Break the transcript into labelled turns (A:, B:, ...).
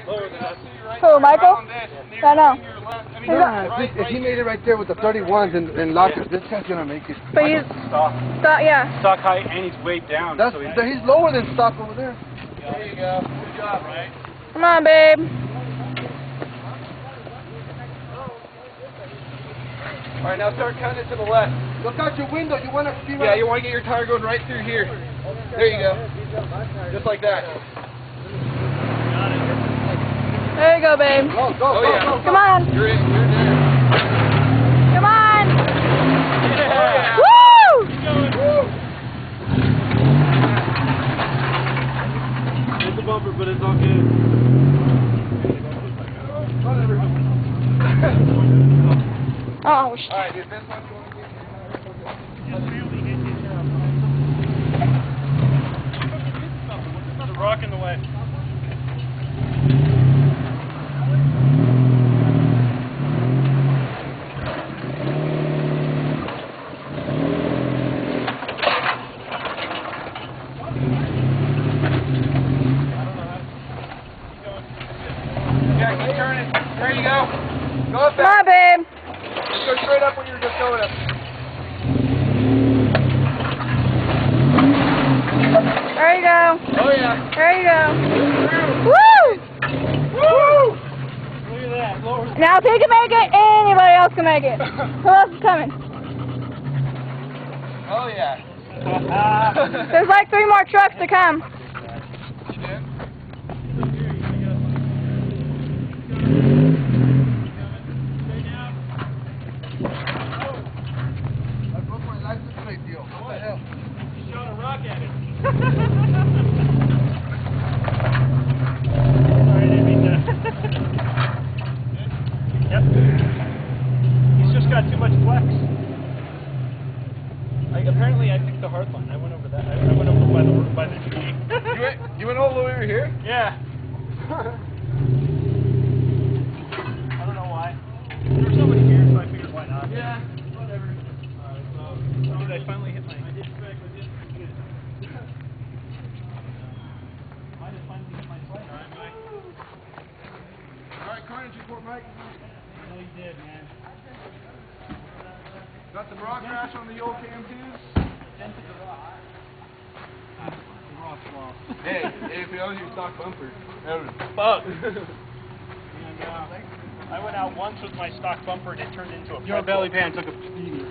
A: Who, Michael? I know.
B: If he made it right there with the 31s and locked it, this guy's gonna make it.
A: But he's stock, yeah.
C: Stock height, and he's way down.
B: That's,
C: so
B: he's lower than stock over there.
C: There you go. Good job, right?
A: Come on, babe.
D: All right, now start cutting it to the left.
B: Look out your window. You want to see
D: Yeah, you want to get your tire going right through here. There you go. Just like that.
A: There you go, babe.
B: Go,
D: Oh, yeah.
B: go.
A: Come on.
D: You're in. You're there.
A: Come on.
D: Yeah.
A: Woo!
C: It's a bumper, but it's all good.
A: Oh, shit.
D: All right, dude, this one.
C: There's a rock in the way.
D: Yeah, keep turning. There you go. Go up
A: Come
D: there.
A: on, babe.
D: Just go straight up when you were just going up.
A: There you go.
D: Oh, yeah.
A: There you go. Woo!
D: Woo!
C: Look at that. Lower.
A: Now if he can make it, anybody else can make it. Who else is coming?
D: Oh, yeah.
A: There's like 3 more trucks to come.
D: You did?
B: I broke my license plate deal. What the hell?
C: You shot a rock at it. Sorry, I didn't mean to. Yep. He's just got too much flex. Apparently, I picked the hard line. I went over that. I went over by the tree.
D: You went all the way over here?
C: Yeah. I don't know why. There was somebody here, so I figured why not.
D: Yeah, whatever.
C: Did I finally hit my... I did correct, I did pretty good. I just finally hit my plate.
D: All right, carnage report, Mike.
C: No, you did, man.
D: Got some rock crash on the old Cam2s.
C: Dented the rock. The rock's lost.
D: Hey, if it was your stock bumper, that would
C: Fuck. And I went out once with my stock bumper and it turned into a... Your belly pan took a beating.